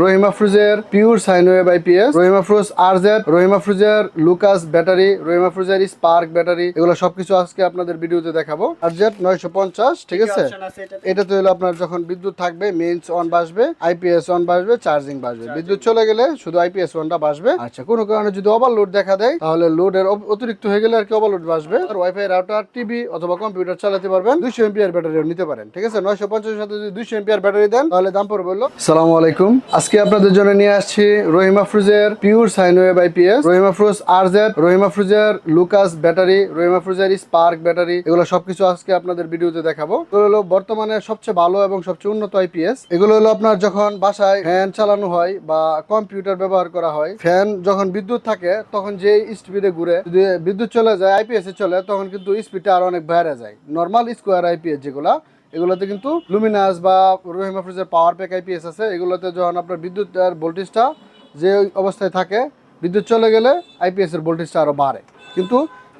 রহিমা ফ্রুজের pure sine wave IPS, Rahimafrooz RZ, রহিমা ফ্রুজের লুকাস ব্যাটারি, রহিমা ফ্রুজের স্পার্ক ব্যাটারি, এগুলো সবকিছু আজকে আপনাদের ভিডিওতে দেখাবো। আরজেড 950, ঠিক আছে। এটা তো হলো আপনার যখন বিদ্যুৎ থাকবে মেইনস অন বাসবে, আইপিএস অন বাসবে, চার্জিং বাসবে। বিদ্যুৎ চলে গেলে শুধু আইপিএস অনটা বাসবে। আচ্ছা, কোনো কারণে যদি ওভারলোড দেখা দেয় তাহলে লোডের অতিরিক্ত হয়ে গেলে আর কি ওভারলোড বাসবে। আর ওয়াইফাই রাউটার, টিভি অথবা কম্পিউটার চালাতে পারবেন। 200 এমপিআর ব্যাটারিও নিতে পারেন, ঠিক আছে। 950 সাথে যদি 200 এমপিআর ব্যাটারি দেন তাহলে দাম পড়বে হলো। আসসালামু আলাইকুম। আজকে আপনাদের জন্য নিয়ে আসছি রহিমা ফ্রুজের pure sine wave IPS, Rahimafrooz RZ, রহিমা ফ্রুজের লুকাস ব্যাটারি, রহিমা ফ্রুজের স্পার্ক ব্যাটারি, এগুলো সবকিছু আজকে আপনাদের ভিডিওতে দেখাবো। এগুলো হলো বর্তমানে সবচেয়ে ভালো এবং সবচেয়ে উন্নত আইপিএস। এগুলো হলো আপনার যখন বাসায় ফ্যান চালানো হয় বা কম্পিউটার ব্যবহার করা হয়, ফ্যান যখন বিদ্যুৎ থাকে তখন যে স্পিডে ঘুরে, যদি বিদ্যুৎ চলে যায় আইপিএস এ চলে তখন কিন্তু স্পিডটা আরো অনেক বেড়ে যায়। নর্মাল স্কোয়ার আইপিএস যেগুলা, এগুলোতে কিন্তু লুমিনাস বা রহিমা ফ্রুজের পাওয়ার প্যাক আইপিএস আছে, এগুলোতে যখন আপনার বিদ্যুৎ আর ভোল্টেজটা যে অবস্থায় থাকে, বিদ্যুৎ চলে গেলে আইপিএস এর ভোল্টেজটা আরো বাড়ে। কিন্তু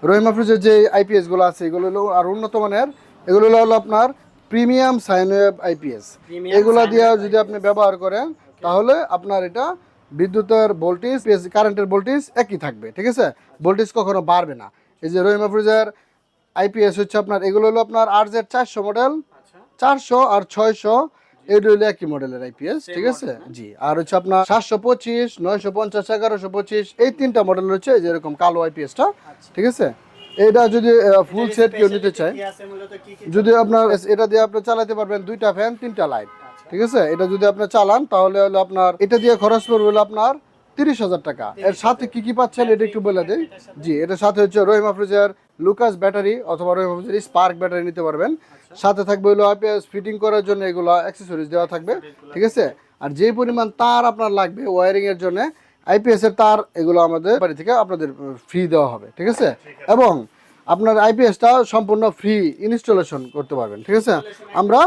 রহিমা ফ্রুজের যে আইপিএস গুলো আছে এগুলো হলো আর উন্নত মানের। এগুলো হলো আপনার প্রিমিয়াম সাইন ওয়েভ আইপিএস। এগুলো দিয়ে যদি আপনি ব্যবহার করেন তাহলে আপনার এটা বিদ্যুতের ভোল্টেজ, কারেন্টের ভোল্টেজ একই থাকবে, ঠিক আছে। ভোল্টেজ কখনো বাড়বে না। এই যে রহিমা ফ্রুজের আইপিএস হচ্ছে আপনার, এগুলো হলো আপনার আরজেড 400 মডেল, 400 আর 600, এগুলো হলো একই মডেলের আইপিএস, ঠিক আছে। জি, আর হচ্ছে আপনার 725, 950, 1125, এই তিনটা মডেল হচ্ছে যেরকম কালো আইপিএসটা, ঠিক আছে। এটা যদি ফুল সেট কেউ নিতে চায়, যদি আপনার এটা দিয়ে আপনি চালাতে পারবেন 2টা ফ্যান 3টা লাইট, ঠিক আছে। এটা যদি আপনি চালান তাহলে হলো আপনার এটা দিয়ে খরচ পড়বে হলো আপনার 30,000 টাকা। এর সাথে কি কি পাচ্ছেন এটা একটু বলে দিই। জি, এটার সাথে হচ্ছে রহিমা ফ্রুজের লুকাস ব্যাটারি অথবা রহিমা ফ্রুজের স্পার্ক ব্যাটারি নিতে পারবেন। সাথে থাকবে হলো আইপিএস ফিটিং করার জন্য এগুলো অ্যাক্সেসরিজ দেওয়া থাকবে, ঠিক আছে। আর যে পরিমাণ তার আপনার লাগবে ওয়্যারিং এর জন্য, আইপিএস এর তার, এগুলো আমাদের বাড়ি থেকে আপনাদের ফ্রি দেওয়া হবে, ঠিক আছে। এবং আপনার আইপিএসটা সম্পূর্ণ ফ্রি ইনস্টলেশন করতে পারবেন, ঠিক আছে। আমরা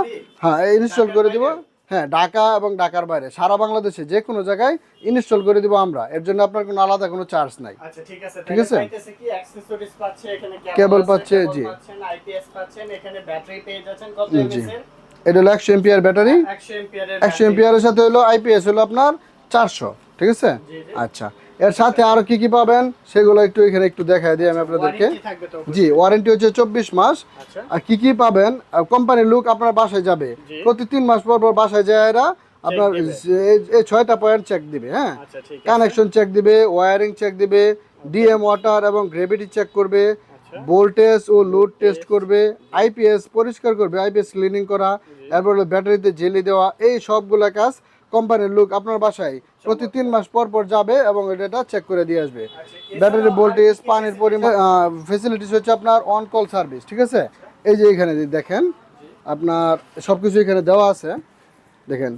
হ্যাঁ ইনস্টল করে দিব। হ্যাঁ, ঢাকা এবং ঢাকার বাইরে সারা বাংলাদেশে যে কোনো জায়গায় ইনস্টল করে দিব আমরা। এর জন্য আপনার কোনো আলাদা কোনো চার্জ নাই। আচ্ছা, ঠিক আছে। ঠিক আছে, পাইতেছে কি অ্যাকসেসরিজ পাচ্ছে, এখানে কেবল পাচ্ছে, জি, পাচ্ছেন, আইপিএস পাচ্ছেন, এখানে ব্যাটারি পেয়ে যাচ্ছেন। কত জি, এমএএস এর? এটা হলো 100 এমপিআর ব্যাটারি। 100 এমপিআর এর 100 এমপিআরের সাথে হলো আইপিএস হলো আপনার 400, ঠিক আছে। আচ্ছা, এর সাথে আরো কি কি পাবেন সেগুলো একটু এখানে একটু দেখায় দিই আমি আপনাদেরকে। ওয়ারেন্টি থাকবে তো? জি, ওয়ারেন্টি হচ্ছে 24 মাস। আচ্ছা, আর কি কি পাবেন, কোম্পানির লোক আপনার বাসায় যাবে, প্রতি 3 মাস পর পর বাসায় যায় এরা আপনার এই 6টা পয়েন্ট চেক দিবে। হ্যাঁ, আচ্ছা, ঠিক আছে। কানেকশন চেক দিবে, ওয়্যারিং চেক দিবে, ডিএম ওয়াটার এবং গ্রেভিটি চেক করবে, ভোল্টেজ ও লোড টেস্ট করবে, আইপিএস পরিষ্কার করবে, আইপিএস ক্লিনিং করা, এরপর ব্যাটারিতে জেলি দেওয়া, এই সবগুলা কাজ কোম্পানির লোক আপনার বাসায় প্রতি 3 মাস পর পর যাবে এবং এটা চেক করে দিয়ে আসবে। ব্যাটারি ভোল্টেজ, পানির পরিমাণ, ফেসিলিটিস হচ্ছে আপনার অন কল সার্ভিস, ঠিক আছে। এই যে এখানে দেখেন আপনার সব কিছু এখানে দেওয়া আছে, দেখেন।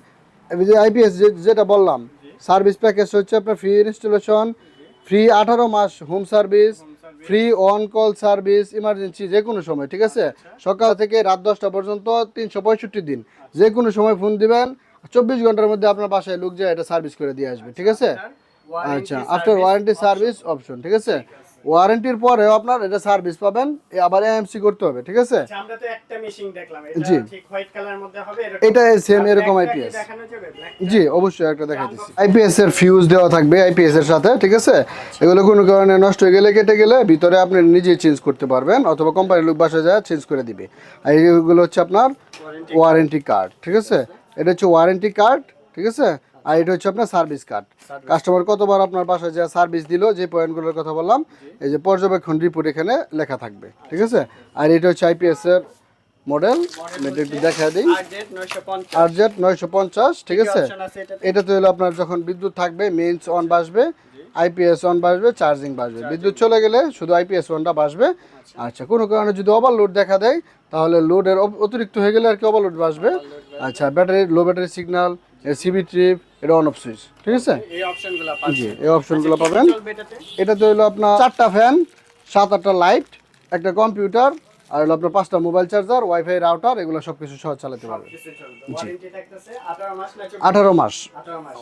এই যে আইপিএস যেটা বললাম, সার্ভিস প্যাকেজ হচ্ছে আপনার ফ্রি ইনস্টলেশন, ফ্রি 18 মাস home service, free on call service emergency যে কোনো সময়, ঠিক আছে। সকাল থেকে রাত 10টা পর্যন্ত 365 দিন যে কোনো সময় ফোন দিবেন, 24 ঘন্টার মধ্যে আপনার বাসায় লোক যায় এটা সার্ভিস করে দিয়ে আসবে, ঠিক আছে। আচ্ছা, আফটার ওয়ারেন্টি সার্ভিস অপশন, ঠিক আছে। ওয়ারেন্টির পরেও আপনার এটা সার্ভিস পাবেন, আবার এএমসি করতে হবে, ঠিক আছে। আচ্ছা, আমরা তো একটা মেশিন দেখলাম, এটা জি, ঠিক হোয়াইট কালারের মধ্যে হবে এটা সেম এরকম আইপিএস। দেখানো যাবে ব্ল্যাক? জি, অবশ্যই একটা দেখাইতেছি। আইপিএস এর ফিউজ দেওয়া থাকবে আইপিএস এর সাথে, ঠিক আছে। এগুলো কোনো কারণে নষ্ট হয়ে গেলে, কেটে গেলে ভিতরে আপনি নিজেই চেঞ্জ করতে পারবেন অথবা কোম্পানির লোক বাসায় যায় চেঞ্জ করে দিবে। আর এইগুলো হচ্ছে আপনার ওয়ারেন্টি কার্ড, ঠিক আছে। এটা হচ্ছে ওয়ারেন্টি কার্ড, ঠিক আছে। আর এটা হচ্ছে আপনার সার্ভিস কার্ড। কাস্টমার কতবার আপনার বাসায় যা সার্ভিস দিল, যে পয়েন্টগুলোর কথা বললাম, এই যে পর্যবেক্ষণ রিপোর্ট এখানে লেখা থাকবে, ঠিক আছে। আর এটা হচ্ছে আইপিএস এর মডেল, এটা একটু দেখা দিই। আরজেড 950, ঠিক আছে। এটা তো হলো আপনার যখন বিদ্যুৎ থাকবে মেইনস অন বাসবে, আইপিএস অন বাসবে, চার্জিং বাসবে। বিদ্যুৎ চলে গেলে শুধু আইপিএস অনটা বাসবে। আচ্ছা, কোনো কারণে যদি ওভারলোড দেখা দেয় তাহলে লোডের অতিরিক্ত হয়ে গেলে আর কি ওভারলোড বাসবে। আচ্ছা, battery low battery signal, CB trip, এটা অন অফ সুইচ, ঠিক আছে। এই অপশনগুলো জি, এই অপশনগুলো পাবেন। এটা তো হলো আপনার 4টা ফ্যান, 7-8টা লাইট, একটা কম্পিউটার, আর হলো আপনার 5টা মোবাইল চার্জার, ওয়াইফাই রাউটার, এগুলো সবকিছু সহজ চালাতে পারবেন। ওয়ারেন্টি থাকতেছে 18 মাস না? 18 মাস। 18 মাস।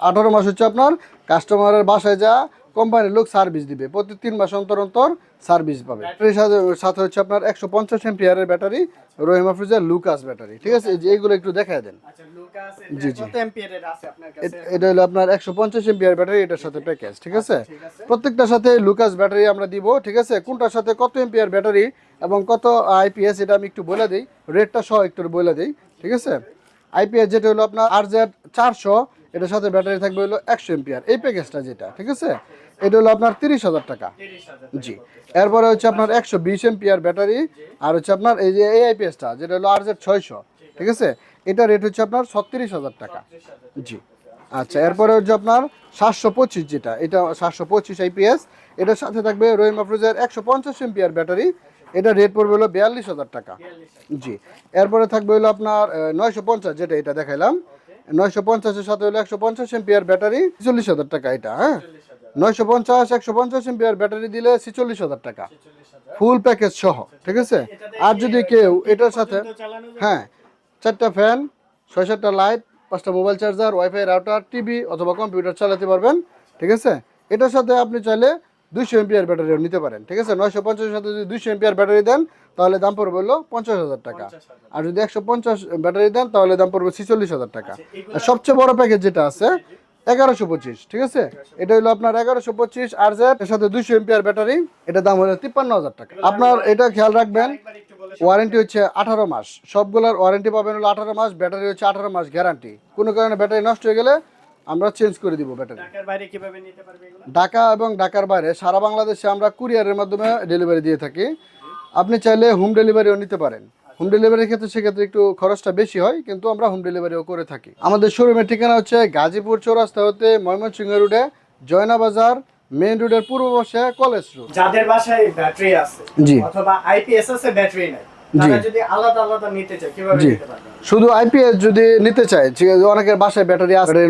18 মাস হচ্ছে আপনার কাস্টমারের বাসায় যা কোম্পানির লোক সার্ভিস দিবে, প্রতি 3 মাস অন্তর অন্তর সার্ভিস পাবে। ব্যাটারির সাথে হচ্ছে আপনার 150 এম্পিয়ারের ব্যাটারি, রহিমা ফ্রিজের লুকাস ব্যাটারি, ঠিক আছে? এই যে এইগুলো একটু দেখায় দেন। আচ্ছা লুকাস জি, জি। কত এম্পিয়ারের আছে আপনার কাছে? এটা হলো আপনার 150 এম্পিয়ার ব্যাটারি, এটার সাথে প্যাকেজ, ঠিক আছে? ঠিক আছে। প্রত্যেকটার সাথে লুকাস ব্যাটারি আমরা দিব, ঠিক আছে? কোনটার সাথে কত এম্পিয়ার ব্যাটারি এবং কত আইপিএস এটা আমি একটু বলে দিই, রেটটা সহ একটু বলে দিই, ঠিক আছে? আইপিএস যেটা হলো আপনার আরজেড 400, এটার সাথে ব্যাটারি থাকবে হলো 100 এম্পিয়ার, এই প্যাকেজটা যেটা, ঠিক আছে? এটা হলো আপনার 30,000 টাকা। 30,000 জি। এরপরে হচ্ছে আপনার 120 এম্পিয়ার ব্যাটারি, আর হচ্ছে আপনার এই যে এই আইপিএসটা যেটা হলো আরজেড 600, ঠিক আছে? এটা রেট হচ্ছে আপনার 36,000 টাকা। জি। আচ্ছা, এরপরে হচ্ছে আপনার 725, যেটা এটা 725 আইপিএস, এটার সাথে থাকবে রহিমা ফ্রিজের 150 এম্পিয়ার ব্যাটারি, এটা রেট পড়বে হলো 42,000 টাকা। জি। এরপরে থাকবে হলো আপনার 950, যেটা এটা দেখাইলাম, 950 এর সাথে হলো 150 এম্পিয়ার ব্যাটারি, 46,000 টাকা এটা, হ্যাঁ? 950 150 এম্পিয়ার ব্যাটারি দিলে 46,000 টাকা, ফুল প্যাকেজ সহ, ঠিক আছে? আর যদি কেউ এটার সাথে, হ্যাঁ, 4টা ফ্যান, 6-7টা লাইট, 5টা mobile charger, wifi router, TV অথবা কম্পিউটার চালাতে পারবেন, ঠিক আছে? এটার সাথে আপনি চাইলে 200 এম্পিয়ার ব্যাটারিও নিতে পারেন, ঠিক আছে? 950 এর সাথে যদি 200 এম্পিয়ার ব্যাটারি দেন তাহলে দাম পড়বে হলো 50,000 টাকা, আর যদি 150 ব্যাটারি দেন তাহলে দাম পড়বে 46,000 টাকা। আর সবচেয়ে বড় প্যাকেজ যেটা আছে 1125, ঠিক আছে? এটা হলো আপনার 1125 আরজেড, এর সাথে 200 এম্পিয়ার ব্যাটারি, এটা দাম হলো 53,000 টাকা। আপনার এটা খেয়াল রাখবেন, একবার একটু বলে ওয়ারেন্টি হচ্ছে 18 মাস, সবগুলোর ওয়ারেন্টি পাবেন হলো 18 মাস, ব্যাটারি হচ্ছে 18 মাস গ্যারান্টি, কোনো কারণে ব্যাটারি নষ্ট হয়ে গেলে আমরা চেঞ্জ করে দিব ব্যাটারি। ঢাকার বাইরে কিভাবে নিতে পারবে এগুলো? ঢাকা এবং ঢাকার বাইরে সারা বাংলাদেশে আমরা কুরিয়ারের মাধ্যমে ডেলিভারি দিয়ে থাকি। আপনি চাইলে হোম ডেলিভারিও নিতে পারেন। হোম ডেলিভারির ক্ষেত্রে সেক্ষেত্রে একটু খরচটা বেশি হয়, কিন্তু আমরা হোম ডেলিভারিও করে থাকি। আমাদের শোরুমের ঠিকানা হচ্ছে গাজীপুর চৌরাস্তা হতে ময়মনসিংহ রোডে, জয়না বাজার মেইন রোডের পূর্ব পাশে কলেজ রোড। যাদের বাসায় ব্যাটারি আছে জি। অথবা আইপিএস আছে ব্যাটারি নাই, তারা যদি আলাদা আলাদা নিতে চায় কিভাবে জি। নিতে পারবে? শুধু আইপিএস যদি নিতে চায়, ঠিক আছে, অনেকের বাসায় ব্যাটারি আছে,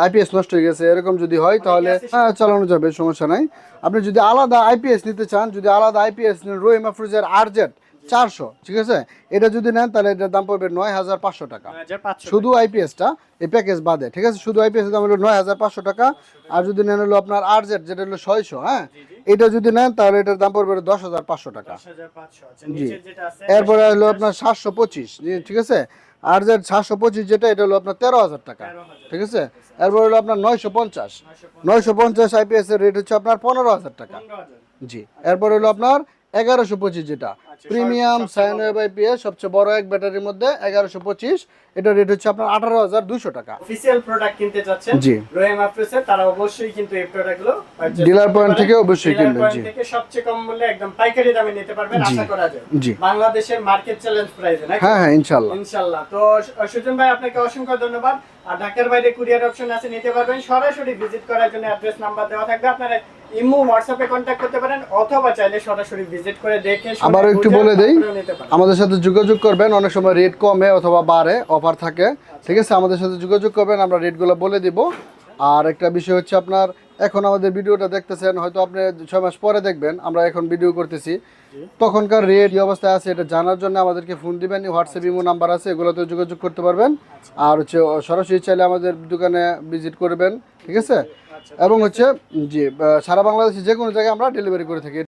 আইপিএস নষ্ট হয়ে গেছে, এরকম যদি হয় তাহলে হ্যাঁ চালানো যাবে, সমস্যা নাই। আপনি যদি আলাদা আইপিএস নিতে চান, যদি আলাদা আইপিএস নেন রহিমা ফ্রিজের আরজেড 400, ঠিক আছে? এটা যদি নেন তাহলে এটার দাম পড়বে 9,500 টাকা, 9,500 শুধু আইপিএসটা, এই প্যাকেজ বাদে, ঠিক আছে? শুধু আইপিএস এর দাম হলো 9,500 টাকা। আর যদি নেন হলো আপনার আরজেড যেটা হলো 600, হ্যাঁ, এটা যদি নেন তাহলে এটার দাম পড়বে 10,500 টাকা। 10,500 আছে। জি। নিচে যেটা আছে এরপরে হলো আপনার 725, ঠিক আছে? আরজেড 725 যেটা, এটা হলো আপনার 13,000 টাকা, 13,000 ঠিক আছে? এরপর হলো আপনার 950 আইপিএস এর রেট হচ্ছে আপনার 15,000 টাকা। 15,000 জি। এরপর হলো আপনার 1125, যেটা প্রিমিয়াম সাইন ওয়েভ আইপিএস, সবচেয়ে বড় এক ব্যাটারির মধ্যে 1125, এটা রেট হচ্ছে আপনার 18,200 টাকা। অফিশিয়াল প্রোডাক্ট কিনতে যাচ্ছেন জি। রহিমা ফ্রিজের, তারা অবশ্যই কিন্তু এই প্রোডাক্টগুলো purchase ডিলার করতে পয়েন্ট পারেন। থেকে অবশ্যই ডিলার কিনবেন, পয়েন্ট জি। থেকে সবচেয়ে কম মূল্যে একদম পাইকারি দামে নিতে পারবেন, জি। আশা করা যায়। জি। বাংলাদেশের মার্কেট চ্যালেঞ্জ প্রাইসে নাকি? হ্যাঁ হ্যাঁ, ইনশাল্লাহ। ইনশাআল্লাহ। তো সুজন ভাই আপনাকে অসংখ্য ধন্যবাদ। আর ঢাকার বাইরে কুরিয়ার অপশন আছে, নিতে পারবেন। সরাসরি ভিজিট করার জন্য অ্যাড্রেস নাম্বার দেওয়া থাকবে, আপনারা ইমো হোয়াটসঅ্যাপে কন্ট্যাক্ট করতে পারেন অথবা চাইলে সরাসরি ভিজিট করে দেখে শুনে আবার একটু বুঝে বলে দেই, তারপরেও নিতে পারেন। আমাদের সাথে যোগাযোগ করবেন, অনেক সময় রেট কমে অথবা বাড়ে, অফার থাকে, ঠিক আছে? আমাদের সাথে যোগাযোগ করবেন, আমরা রেটগুলো বলে দিব। আর একটা বিষয় হচ্ছে আপনার এখন আমাদের ভিডিওটা দেখতেছেন, হয়তো আপনি 6 মাস পরে দেখবেন, আমরা এখন ভিডিও করতেছি, তখনকার রেট কি অবস্থায় আছে এটা জানার জন্য আমাদেরকে ফোন দিবেন, হোয়াটসঅ্যাপ ইমো নাম্বার আছে, এগুলোতে যোগাযোগ করতে পারবেন। আর হচ্ছে সরাসরি চাইলে আমাদের দোকানে ভিজিট করবেন, ঠিক আছে? এবং হচ্ছে জি, সারা বাংলাদেশে যে কোনো জায়গায় আমরা ডেলিভারি করে থাকি।